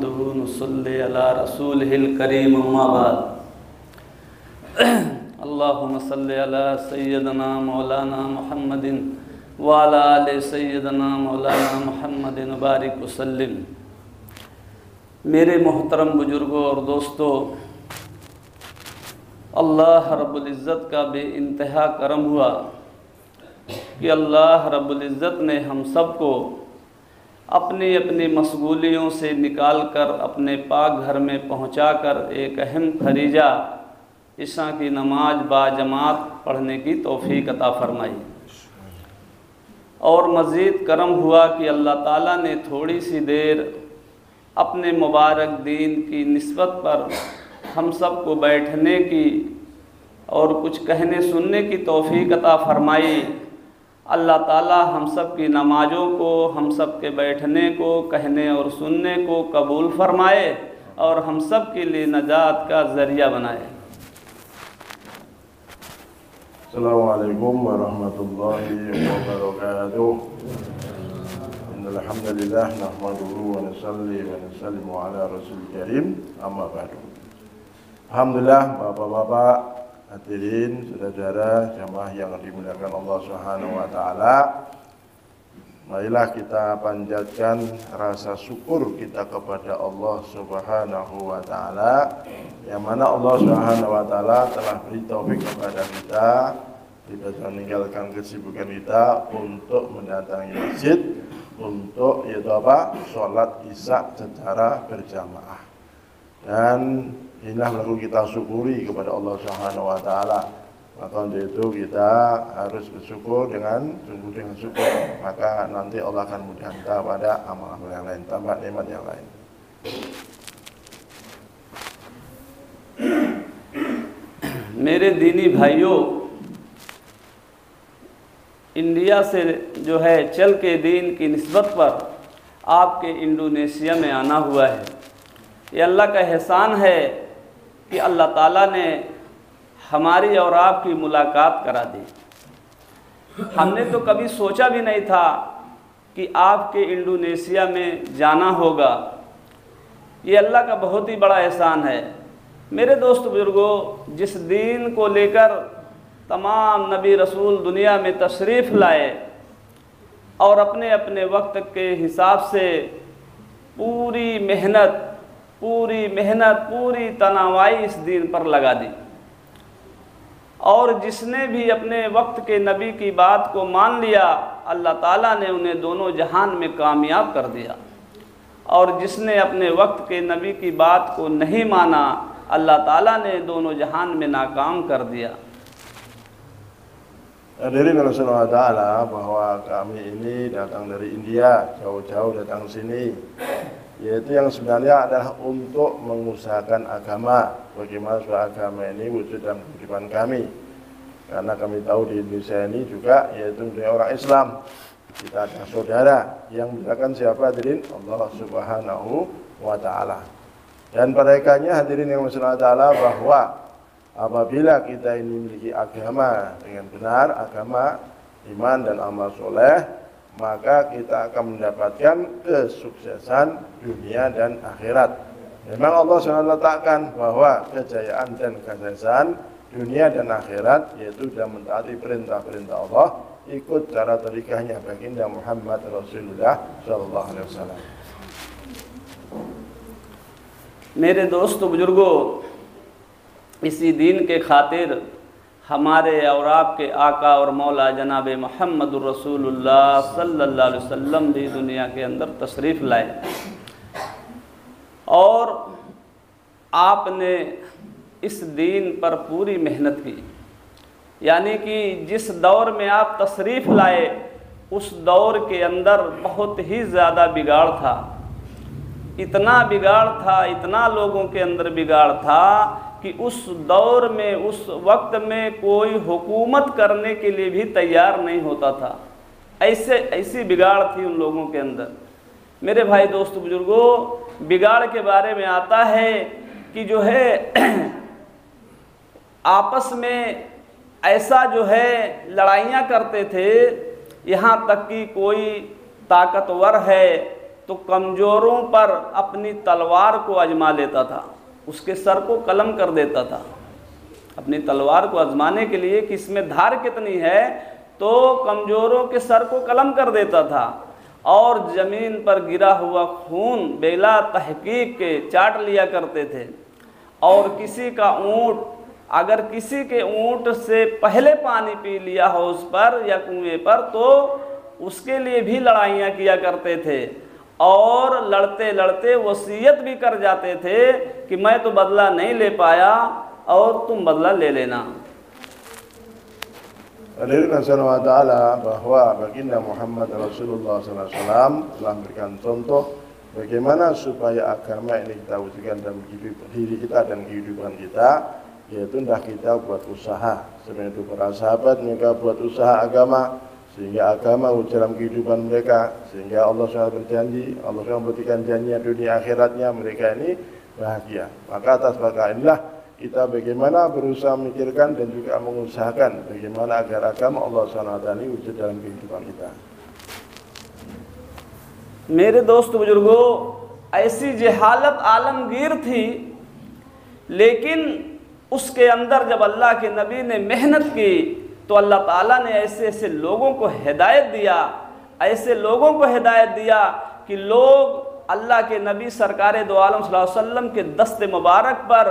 नहमदुहु नुसल्ली अला रसूलिहिल करीम अम्मा बाद। अल्लाहुम्मा सल्ली अला सय्यदना मौलाना मुहम्मदिन व अला आलि सय्यदना मौलाना मुहम्मदिन बारिक वसल्लिम। मेरे मोहतरम बुजुर्गों और दोस्तों, अल्लाह रब्बुल इज़्ज़त का बेइंतहा करम हुआ कि अल्लाह रब्बुल इज़्ज़त ने हम सबको अपनी अपनी मशगूलियों से निकाल कर अपने पाक घर में पहुँचाकर एक अहम फरीजा इशा की नमाज बाजमात पढ़ने की तौफीक अता फरमाई। और मज़ीद करम हुआ कि अल्लाह ताला ने थोड़ी सी देर अपने मुबारक दीन की निस्बत पर हम सब को बैठने की और कुछ कहने सुनने की तौफीक अता फरमाई। अल्लाह ताला हम सब की नमाज़ों को, हम सब के बैठने को, कहने और सुनने को कबूल फरमाए और हम सब के लिए नजात का ज़रिया बनाए। अस्सलामु अलैकुम वरहमतुल्लाहि वबरकातुह। Innal hamdalillah nahmaduhu wa nusalli wa nusallimu ala rasulil karim, amma ba'du. Alhamdulillah, bapak-bapak, hadirin, saudara-saudara, jamaah yang dimuliakan Allah Subhanahu wa taala. Marilah kita panjatkan rasa syukur kita kepada Allah Subhanahu wa taala, yang mana Allah Subhanahu wa taala telah beri taufik kepada kita meninggalkan kesibukan kita untuk mendatangi masjid untuk sholat isya secara berjamaah. Dan inilah perlu kita syukuri kepada Allah Subhanahu wa taala. Maka untuk itu kita harus bersyukur dengan syukur, maka nanti Allah akan mudahkan kita pada amal-amal yang lain, tambah nikmat yang lain. मेरे दीनी भाइयों, इंडिया से जो है चल के दीन की निस्बत पर आपके इंडोनेशिया में आना हुआ है। ये अल्लाह का एहसान है कि अल्लाह ताला ने हमारी और आपकी मुलाकात करा दी। हमने तो कभी सोचा भी नहीं था कि आपके इंडोनेशिया में जाना होगा। ये अल्लाह का बहुत ही बड़ा एहसान है। मेरे दोस्त बुजुर्गों, जिस दीन को लेकर तमाम नबी रसूल दुनिया में तशरीफ़ लाए और अपने अपने वक्त के हिसाब से पूरी मेहनत, पूरी तनावाई इस दीन पर लगा दी, और जिसने भी अपने वक्त के नबी की बात को मान लिया, अल्लाह ताला ने उन्हें दोनों जहान में कामयाब कर दिया, और जिसने अपने वक्त के नबी की बात को नहीं माना, अल्लाह ताला ने दोनों जहान में नाकाम कर दिया। Hadirin Allah Ta'ala, bahwa kami ini datang dari India, jauh-jauh datang sini, yaitu yang sebenarnya adalah untuk mengusahakan agama, bagaimana supaya agama ini wujud dalam kehidupan kami. Karena kami tahu di Indonesia ini juga yaitu orang Islam, kita ada saudara yang membedakan siapa, hadirin Allah Subhanahu wa Ta'ala. Dan pada ikannya hadirin yang Allah Ta'ala, bahwa apabila kita ini memiliki agama dengan benar, agama iman dan amal soleh, maka kita akan mendapatkan kesuksesan dunia dan akhirat. Memang Allah SWT letakkan bahwa kejayaan dan kesuksesan dunia dan akhirat yaitu dalam mentaati perintah-perintah Allah, ikut cara tarikahnya baginda Muhammad Rasulullah SAW. मेरे दोस्तों बुजुर्गों, इसी दीन के खातिर हमारे और आपके आका और मौला जनाब मुहम्मदुर रसूलुल्लाह सल्लल्लाहु अलैहि वसल्लम भी दुनिया के अंदर तशरीफ़ लाए, और आपने इस दीन पर पूरी मेहनत की। यानी कि जिस दौर में आप तशरीफ़ लाए, उस दौर के अंदर बहुत ही ज़्यादा बिगाड़ था, इतना बिगाड़ था, इतना लोगों के अंदर बिगाड़ था कि उस दौर में, उस वक्त में कोई हुकूमत करने के लिए भी तैयार नहीं होता था। ऐसी बिगाड़ थी उन लोगों के अंदर। मेरे भाई दोस्त बुजुर्गों, बिगाड़ के बारे में आता है कि जो है आपस में ऐसा जो है लड़ाइयाँ करते थे, यहाँ तक कि कोई ताकतवर है तो कमज़ोरों पर अपनी तलवार को आजमा लेता था, उसके सर को कलम कर देता था। अपनी तलवार को आजमाने के लिए कि इसमें धार कितनी है, तो कमज़ोरों के सर को कलम कर देता था और ज़मीन पर गिरा हुआ खून बेला तहकीक के चाट लिया करते थे। और किसी का ऊँट, अगर किसी के ऊँट से पहले पानी पी लिया हो उस पर या कुएं पर, तो उसके लिए भी लड़ाइयाँ किया करते थे और लड़ते लड़ते वसीयत भी कर जाते थे कि मैं तो बदला नहीं ले पाया और तुम बदला ले लेना। Hadirin Allah Ta'ala, bahwa baginda Muhammad Rasulullah SAW telah memberikan contoh bagaimana supaya agama ini kita wujudkan dalam diri kita dan kehidupan kita, yaitu hendaklah kita buat usaha. Sebenarnya itu para sahabat mereka buat usaha agama sehingga agama wujud dalam kehidupan mereka, sehingga Allah SWT berjanji, Allah SWT memberikan janji dunia akhiratnya mereka ini bahagia. Maka atas perkara inilah kita bagaimana berusaha memikirkan dan juga mengusahakan bagaimana agar agama Allah SWT ini wujud dalam kehidupan kita. मेरे दोस्त बुजुर्गों, ऐसी जहालत आलमगीर थी, लेकिन उसके अंदर जब अल्लाह के नबी ने मेहनत की तो अल्लाह ताला ने ऐसे ऐसे लोगों को हिदायत दिया, ऐसे लोगों को हिदायत दिया कि लोग अल्लाह के नबी सरकार दो आलम सल्लल्लाहु अलैहि वसल्लम के दस्ते मुबारक पर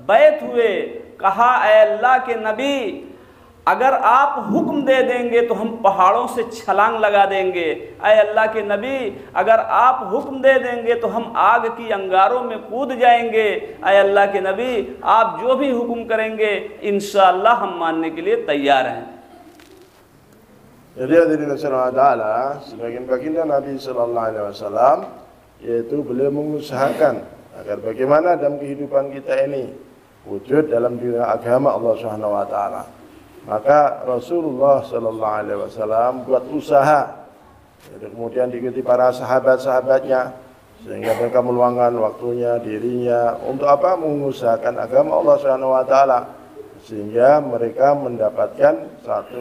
बैत हुए। कहा, ऐ अल्लाह के नबी, अगर आप हुक्म दे देंगे तो हम पहाड़ों से छलांग लगा देंगे। ऐ अल्लाह के नबी, अगर आप हुक्म दे देंगे तो हम आग की अंगारों में कूद जाएंगे। ऐ अल्लाह के नबी, आप जो भी हुक्म करेंगे इंशाअल्लाह हम मानने के लिए तैयार हैं। Jadi hadirin Allah Ta'ala, sebagian baginda Nabi Sallallahu Alaihi Wasallam, yaitu beliau mengusahakan agar bagaimana dalam kehidupan kita ini wujud dalam dunia agama Allah Subhanahu Wa Ta'ala. Maka Rasulullah Sallallahu Alaihi Wasallam buat usaha, kemudian diikuti para sahabat-sahabatnya, sehingga mereka meluangkan waktunya, dirinya untuk apa? Mengusahakan agama Allah Subhanahu Wa Ta'ala, sehingga mereka mendapatkan satu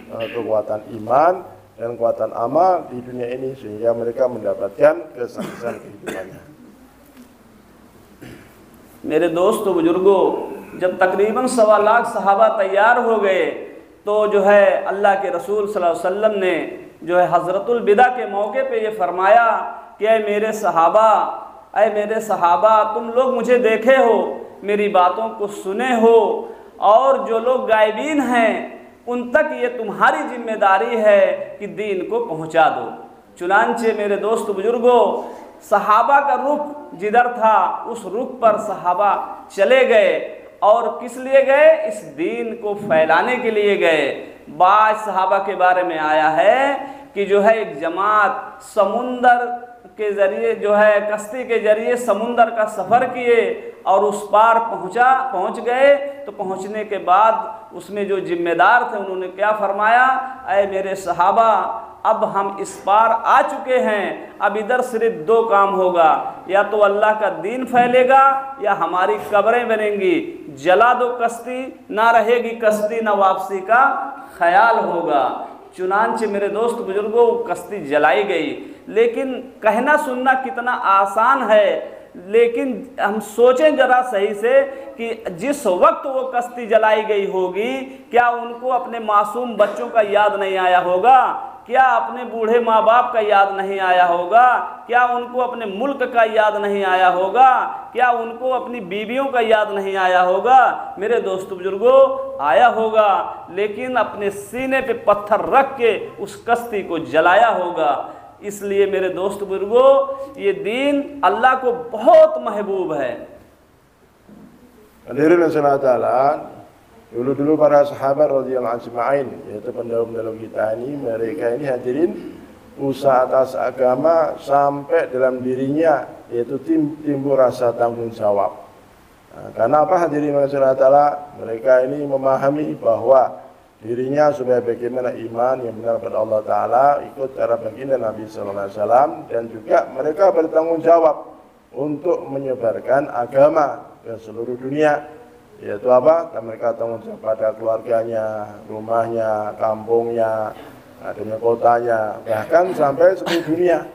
kekuatan iman dan kekuatan amal di dunia ini, sehingga mereka mendapatkan kesuksesan kehidupannya. मेरे दोस्तों बुजुर्गों, जब तकरीबन 1.25 लाख सहाबा तैयार हो गए तो जो है अल्लाह के रसूल सल्लल्लाहु अलैहि वसल्लम ने जो है हज़रतुल बिदा के मौके पे ये फरमाया कि ऐ मेरे सहाबा, तुम लोग मुझे देखे हो, मेरी बातों को सुने हो, और जो लोग गायबीन हैं उन तक ये तुम्हारी जिम्मेदारी है कि दीन को पहुंचा दो। चुनांचे मेरे दोस्त बुजुर्गों, सहाबा का रुख जिधर था उस रुख पर सहाबा चले गए, और किस लिए गए? इस दीन को फैलाने के लिए गए। बाज सहाबा के बारे में आया है कि जो है एक जमात समुंदर के ज़रिए जो है कश्ती के ज़रिए समुंदर का सफ़र किए और उस पार पहुंच गए। तो पहुंचने के बाद उसमें जो जिम्मेदार थे उन्होंने क्या फरमाया, ऐ मेरे सहाबा, अब हम इस पार आ चुके हैं, अब इधर सिर्फ 2 काम होगा, या तो अल्लाह का दीन फैलेगा या हमारी कब्रें बनेंगी। जला दो कश्ती, ना रहेगी कश्ती, ना वापसी का ख्याल होगा। चुनांचे मेरे दोस्त बुजुर्गों, कश्ती जलाई गई। लेकिन कहना सुनना कितना आसान है, लेकिन हम सोचें जरा सही से कि जिस वक्त वो कश्ती जलाई गई होगी, क्या उनको अपने मासूम बच्चों का याद नहीं आया होगा? क्या अपने बूढ़े माँ बाप का याद नहीं आया होगा? क्या उनको अपने मुल्क का याद नहीं आया होगा? क्या उनको अपनी बीवियों का याद नहीं आया होगा? मेरे दोस्त बुजुर्गों, आया होगा, लेकिन अपने सीने पे पत्थर रख के उस कश्ती को जलाया होगा। इसलिए मेरे दोस्त बुजुर्गों, ये दीन अल्लाह को बहुत महबूब है। Hadirin Allah Ta'ala, dulu para sahabat radhiyallahu anhum ajma'in, yaitu pendahulu kita ini, mereka ini hadirin usaha atas agama sampai dalam dirinya yaitu timbul rasa tanggung jawab. Nah, karena apa hadirin Allah Ta'ala? Mereka ini memahami bahwa dirinya supaya bagaimana iman yang benar pada Allah Ta'ala, ikut cara baginda Nabi Sallallahu Alaihi Wasallam, dan juga mereka bertanggung jawab untuk menyebarkan agama ke seluruh dunia. Yaitu apa? Mereka tanggung jawab pada keluarganya, rumahnya, kampungnya, adanya kotanya, bahkan sampai seluruh dunia.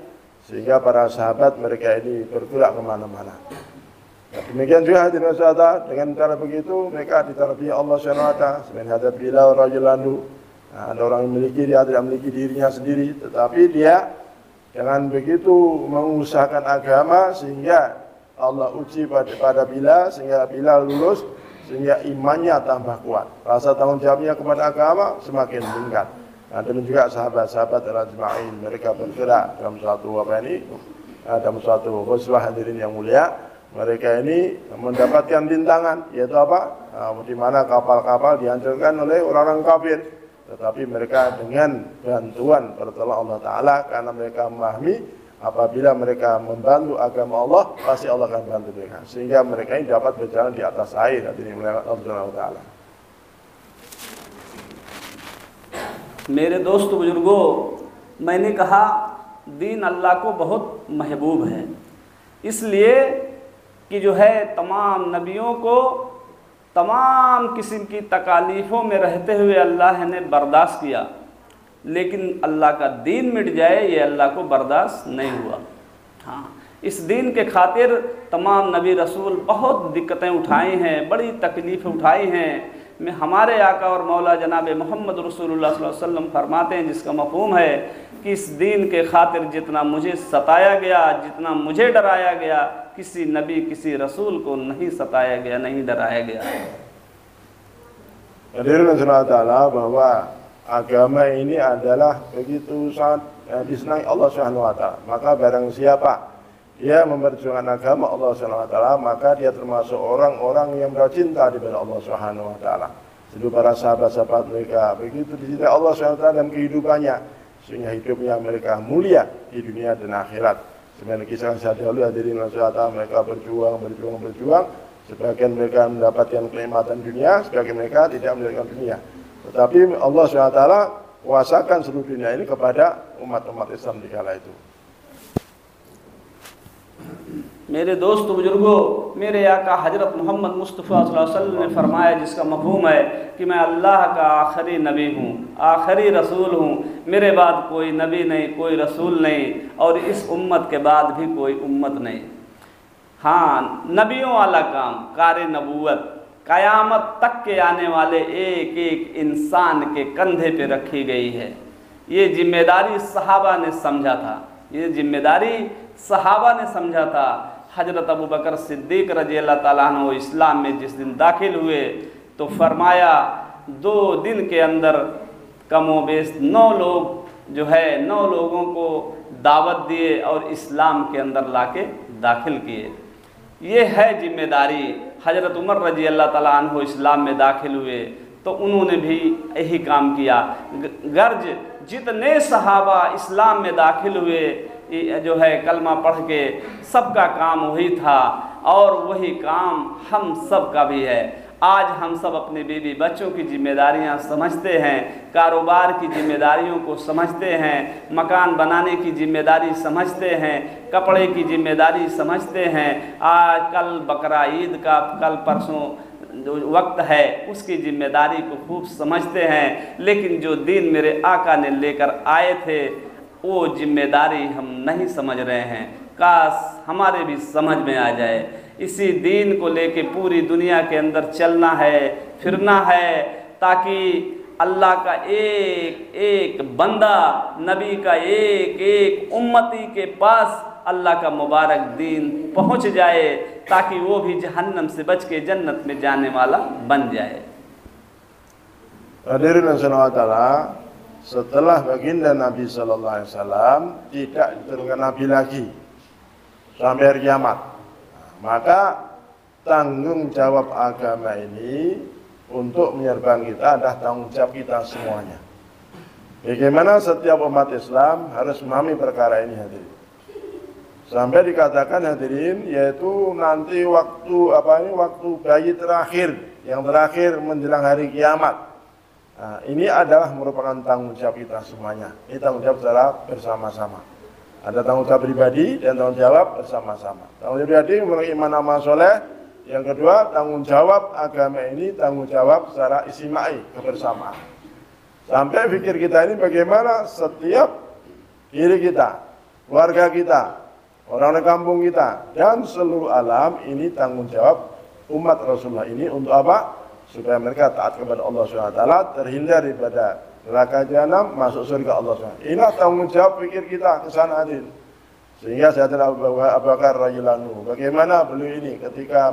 sehingga para sahabat mereka ini bergerak kemana-mana. Demikian juga hadirin wasallam, dengan cara begitu mereka ditarbiyah Allah SWT. Sebenarnya hadap Bilal radhiyallahu anhu, ada orang yang memiliki, dia tidak memiliki dirinya sendiri, tetapi dia dengan begitu mengusahakan agama sehingga Allah uji pada Bilal, sehingga Bilal lulus, sehingga imannya tambah kuat, rasa tanggung jawabnya kepada agama semakin meningkat. Nah, dan juga sahabat-sahabat ajma'in, mereka bergerak dalam dalam suatu ghazwah hadirin yang mulia. Mereka ini mendapatkan rintangan, yaitu apa? Di mana kapal-kapal dihancurkan oleh orang-orang kafir. Tetapi mereka dengan bantuan pertolongan Allah Ta'ala, karena mereka memahami apabila mereka membantu agama Allah, pasti Allah akan bantu mereka. Sehingga mereka ini dapat berjalan di atas air, hadirin Allah Ta'ala. मेरे दोस्त बुजुर्गों, मैंने कहा दीन अल्लाह को बहुत महबूब है, इसलिए कि जो है तमाम नबियों को तमाम किस्म की तकालीफ़ों में रहते हुए अल्लाह ने बर्दाश्त किया, लेकिन अल्लाह का दीन मिट जाए ये अल्लाह को बर्दाश्त नहीं हुआ। हाँ, इस दीन के खातिर तमाम नबी रसूल बहुत दिक्कतें उठाई हैं, बड़ी तकलीफ़ें उठाई हैं। में हमारे आका और मौला जनाब मोहम्मद रसूलुल्लाह सल्लल्लाहु अलैहि वसल्लम फरमाते हैं, जिसका मफ़हूम है कि इस दीन के खातिर जितना मुझे सताया गया, जितना मुझे डराया गया, किसी नबी किसी रसूल को नहीं सताया गया, नहीं डराया गया। Hadirin Allah, bahwa agama ini adalah begitu sangat disenangi Allah SWT. Maka barang siapa dia memperjuangkan agama Allah SWT, maka dia termasuk orang-orang yang bercinta kepada Allah SWT. Jadi para sahabat-sahabat mereka begitu dicintai Allah SWT dalam kehidupannya, sehingga hidupnya mereka mulia di dunia dan akhirat. Sebenarnya kisah saya dahulu, hadirin Allah, mereka berjuang. Sebagian mereka mendapatkan kenikmatan dunia, sebagian mereka tidak mendapatkan dunia. Tetapi Allah SWT kuasakan seluruh dunia ini kepada umat-umat Islam di kala itu. मेरे दोस्त बुजुर्गों, मेरे आका हजरत मोहम्मद मुस्तफ़ा सल्लल्लाहु अलैहि वसल्लम ने फरमाया, जिसका मफ़हूम है कि मैं अल्लाह का आखिरी नबी हूँ, आखिरी रसूल हूँ, मेरे बाद कोई नबी नहीं, कोई रसूल नहीं, और इस उम्मत के बाद भी कोई उम्मत नहीं। हाँ, नबियों वाला काम, कार नबूवत क़यामत तक के आने वाले एक एक इंसान के कंधे पे रखी गई है। ये जिम्मेदारी सहाबा ने समझा था, ये जिम्मेदारी सहाबा ने समझा था। हजरत अबू बकर सिद्दीक़ रज़ी अल्लाह ताला अन्हु इस्लाम में जिस दिन दाखिल हुए तो फरमाया 2 दिन के अंदर कमोबेश 9 लोग जो है 9 लोगों को दावत दिए और इस्लाम के अंदर लाके दाखिल किए। ये है जिम्मेदारी। हजरत उमर रज़ी अल्लाह ताला अन्हु इस्लाम में दाखिल हुए तो उन्होंने भी यही काम किया। गर्ज जितने सहाबा इस्लाम में दाखिल हुए जो है कलमा पढ़ के, सबका काम वही था और वही काम हम सब का भी है। आज हम सब अपने बीवी बच्चों की जिम्मेदारियां समझते हैं, कारोबार की जिम्मेदारियों को समझते हैं, मकान बनाने की जिम्मेदारी समझते हैं, कपड़े की जिम्मेदारी समझते हैं। आज कल बकरा ईद का, कल परसों जो वक्त है उसकी जिम्मेदारी को खूब समझते हैं, लेकिन जो दीन मेरे आका ने लेकर आए थे वो जिम्मेदारी हम नहीं समझ रहे हैं। काश हमारे भी समझ में आ जाए। इसी दीन को लेके पूरी दुनिया के अंदर चलना है, फिरना है, ताकि अल्लाह का एक एक बंदा, नबी का एक एक उम्मती के पास अल्लाह का मुबारक दीन पहुंच जाए, ताकि वो भी जहन्नम से बच के जन्नत में जाने वाला बन जाए। Hadirin Allah, setelah baginda Nabi Sallallahu Alaihi Wasallam tidak diturunkan Nabi lagi sampai hari kiamat, maka tanggung jawab agama ini untuk menyerban kita adalah tanggung jawab kita semuanya. Bagaimana setiap umat Islam harus memahami perkara ini, hadirin. Sampai dikatakan, hadirin, yaitu nanti waktu bayi terakhir, yang terakhir menjelang hari kiamat. Nah, ini adalah merupakan tanggung jawab kita semuanya. Ini tanggung jawab secara bersama-sama. Ada tanggung jawab pribadi dan tanggung jawab bersama-sama. Tanggung jawab pribadi mengenai iman amal soleh. Yang kedua, tanggung jawab agama ini tanggung jawab secara istimai, kebersamaan. Sampai pikir kita ini bagaimana setiap diri kita keluarga kita, orang kampung kita, dan seluruh alam. Ini tanggung jawab umat Rasulullah ini untuk apa? Supaya mereka taat kepada Allah SWT, terhindar daripada neraka jahanam, masuk surga Allah SWT. Inilah tanggung jawab pikir kita ke sana adil. Sehingga Sayyidina Abu Bakar radhiyallahu anhu, bagaimana beliau ini ketika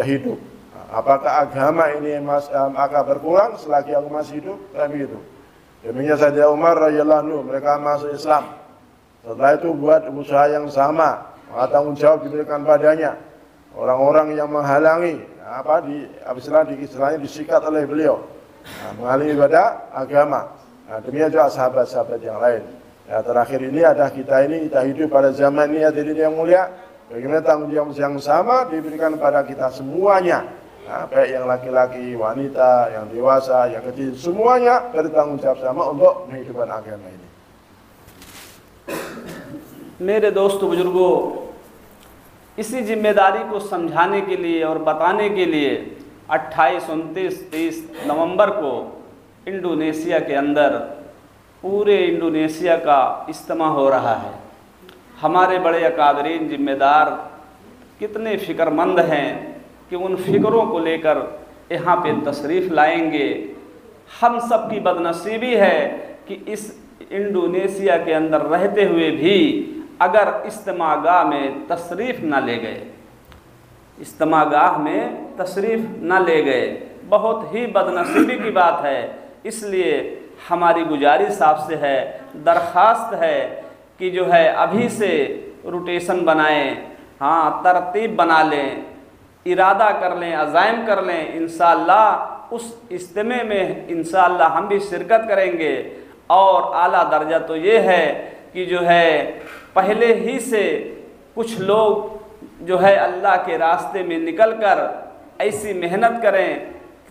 hidup? Apakah agama ini akan berkurang selagi aku masih hidup? Kan begitu. Demikian Sayyidina Umar radhiyallahu anhu, mereka masuk Islam. Setelah itu buat usaha yang sama, maka tanggung jawab diberikan padanya. Orang-orang yang menghalangi istilahnya disikat oleh beliau, menghalangi ibadah agama. Demikian juga sahabat-sahabat yang lain. Ya, terakhir ini ada kita hidup pada zaman ini hadirin yang mulia. Bagaimana tanggung jawab yang sama diberikan pada kita semuanya, baik yang laki-laki, wanita, yang dewasa, yang kecil, semuanya bertanggung jawab sama untuk menghidupkan agama ini. मेरे दोस्तों बुजुर्गों, इसी जिम्मेदारी को समझाने के लिए और बताने के लिए 28, 29, 30 नवंबर को इंडोनेशिया के अंदर पूरे इंडोनेशिया का इज्तिमा हो रहा है। हमारे बड़े अकादरीन जिम्मेदार कितने फ़िक्रमंद हैं कि उन फ़िक्रों को लेकर यहाँ पे तशरीफ़ लाएंगे। हम सब की बदनसीबी है कि इस इंडोनेशिया के अंदर रहते हुए भी अगर इज्तिमागाह में तशरीफ़ न ले गए, इज्तिमागाह में तशरीफ़ न ले गए, बहुत ही बदनसीबी की बात है। इसलिए हमारी गुजारिश आपसे है, दरख्वास्त है कि जो है अभी से रोटेशन बनाएं, हाँ तरतीब बना लें, इरादा कर लें, अज़ाइम कर लें। इंशाअल्लाह उस इज्तिमे में इंशाअल्लाह हम भी शिरकत करेंगे। और आला दर्जा तो ये है कि जो है पहले ही से कुछ लोग जो है अल्लाह के रास्ते में निकलकर ऐसी मेहनत करें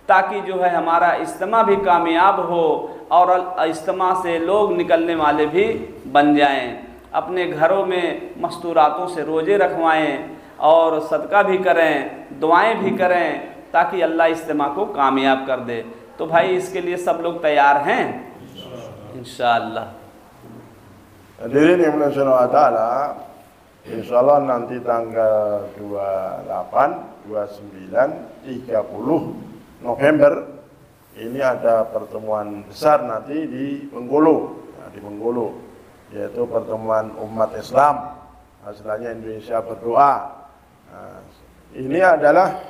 ताकि जो है हमारा इज्तिमा भी कामयाब हो और इज्तिमा से लोग निकलने वाले भी बन जाएं। अपने घरों में मस्तूरातों से रोज़े रखवाएं और सदका भी करें, दुआएं भी करें ताकि अल्लाह इज्तिमा को कामयाब कर दे। तो भाई इसके लिए सब लोग तैयार हैं इंशाअल्लाह। Hadirin yang mulia Allah, insyaallah nanti tanggal 28, 29, 30 November ini ada pertemuan besar nanti di Bengkulu, yaitu pertemuan umat Islam, hasilnya Indonesia berdoa. Ini adalah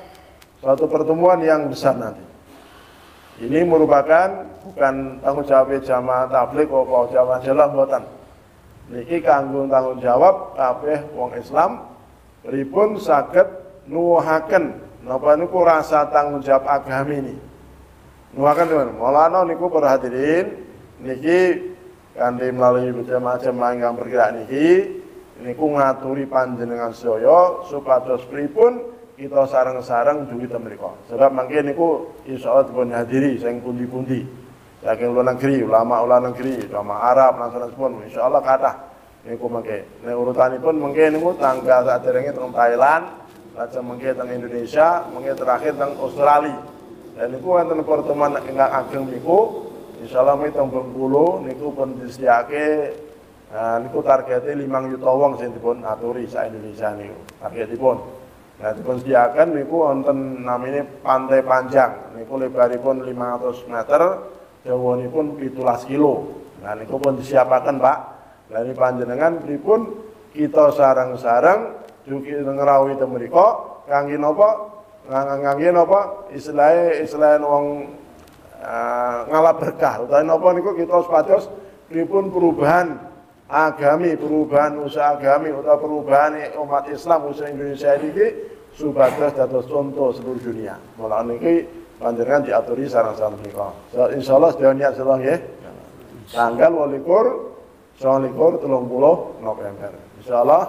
suatu pertemuan yang besar nanti. Ini merupakan bukan tanggung jawab jamaah tabligh atau jamaah jalan buatan. Niki kanggo tanggung jawab kabeh wong Islam pripun saged nuwuhaken napa niku rasa tanggung jawab agami ini. Nuwuhaken teman. Maulana niku para hadirin niki kanthi melalui jamaah-jamaah ingkang bergerak niki niku ngaturi panjenengan sedaya supados pripun kita sareng-sareng dugi ten mriku. Sebab mangke niku insyaallah dipun hadiri sing pundi-pundi. Saking luar negeri, ulama negeri, ulama Arab, nasional pun, insyaallah kathah. Niku mangke, nek urutanipun mangke niku tanggal saderenge teng Thailand, lajeng mangke teng Indonesia, mangke terakhir teng Australia. Dan niku wonten pertemuan ingkang ageng niku, insyaallah mangke teng Bengkulu niku pun disediake niku targete 5 juta wong sing dipun aturi sak Indonesia niku. Targetipun. Nah, dipun sediakan niku wonten namine Pantai Panjang. Niku lebaripun 500 meter. Dawanipun 17 kilo. Nah niku pun disiapaken Pak. Dari panjenengan pripun kita sareng-sareng dugi ngrawuhi teng mriku kangge napa? Kangge napa? Istilah wong ngalap berkah. Utawi napa niku kita supados pripun perubahan agami, perubahan usaha agami utawa perubahan umat Islam usaha Indonesia iki supados dados contoh seluruh dunia. Mulane niki panjenengan diaturi sareng-sareng menika. Insyaallah sedaya niat sedaya nggih. Tanggal 29 30 November. इंशाअल्लाह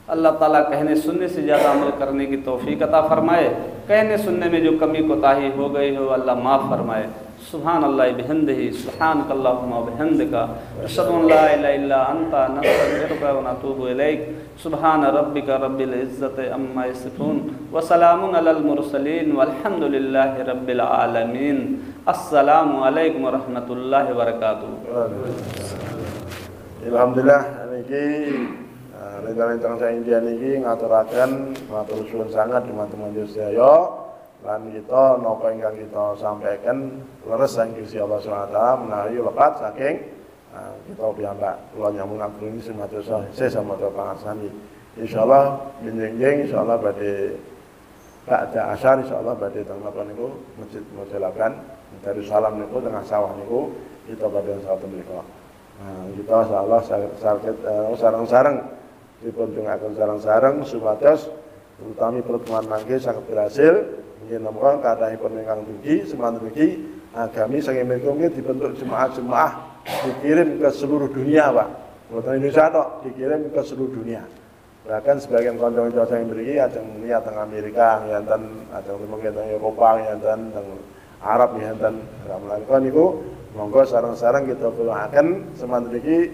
अल्लाह ताला कहने सुनने से ज़्यादा अमल करने की तौफीक अता फरमाए। कहने सुनने में जो कमी कोताही हो गई हो अल्लाह माफ़ फरमाए। सुभान अल्लाह बिहम्दिही सुब्हानकल्लाहुम्मा बिहम्दिका अशहदु अन ला इलाहा इल्ला अंता नस्तगफिरुका व नतूबु इलैक। सुभान रब्बिका रब्बिल इज्जति अम्मा यसिफून व सलामुन अलल मुरसलीन वल्हम्दुलिल्लाहि रब्बिल आलमीन। अस्सलामु अलैकुम व रहमतुल्लाहि व बरकातुहू। Alhamdulillah niki rencana saya India niki ngaturaken matur suwun sangat teman-teman sedaya lan kita napa ingkang kita sampaikan leres saking Gusti Allah Subhanahu wa taala menawi lepat saking kita piyambak kula nyambung ini sematur saya sama pangarsani insyaallah benjing insyaallah badhe ba'da asyar insyaallah badhe teng napa niku masjid Mojolakan Darussalam niku tengah sawah niku kita badhe salat menika. Kita insyaallah sareng-sareng dipunjungaken sareng-sareng supados utami pertemuan mangke saged berhasil nggih napa kathahipun ingkang dugi semanten dugi agami saking menika dibentuk jemaah-jemaah dikirim ke seluruh dunia Pak. Bukan Indonesia tok, dikirim ke seluruh dunia. Bahkan sebagian kanca-kanca yang mriki ajeng niat teng Amerika, enten ajeng mungkin teng Eropa, enten teng Arab, enten ramelan niku monggo sareng-sareng kita kulahaken semanten iki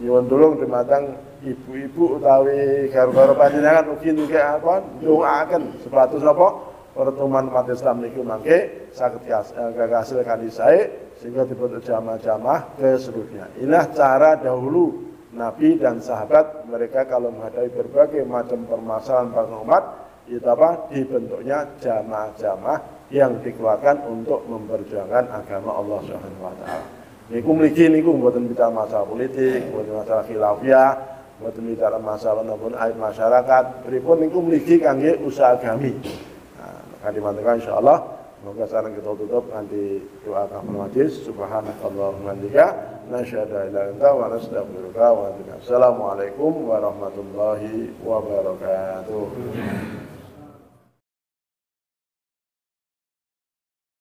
nyuwun tulung dumateng ibu-ibu utawi karo-karo panjenengan ugi apa ndongaaken supados napa pertemuan umat Islam niku mangke saged kasil kanthi sae sehingga dibentuk jamaah-jamaah ke seluruhnya. Inilah cara dahulu Nabi dan sahabat mereka kalau menghadapi berbagai macam permasalahan bangsa umat itu apa dibentuknya jamaah-jamaah yang dikeluarkan untuk memperjuangkan agama Allah Subhanahu wa taala. Niku mligi niku mboten bicara masalah politik, mboten masalah khilafiyah, mboten bicara masalah napa aib masyarakat, pripun niku mligi kangge usaha agami. Kali mantekan insyaallah moga sareng kita tutup nanti doa kafaratul majlis subhanakallahumma wa bihamdika nasyhadu an la ilaha illa anta wa nastaghfiruka wa atubu ilaik. Assalamualaikum warahmatullahi wabarakatuh.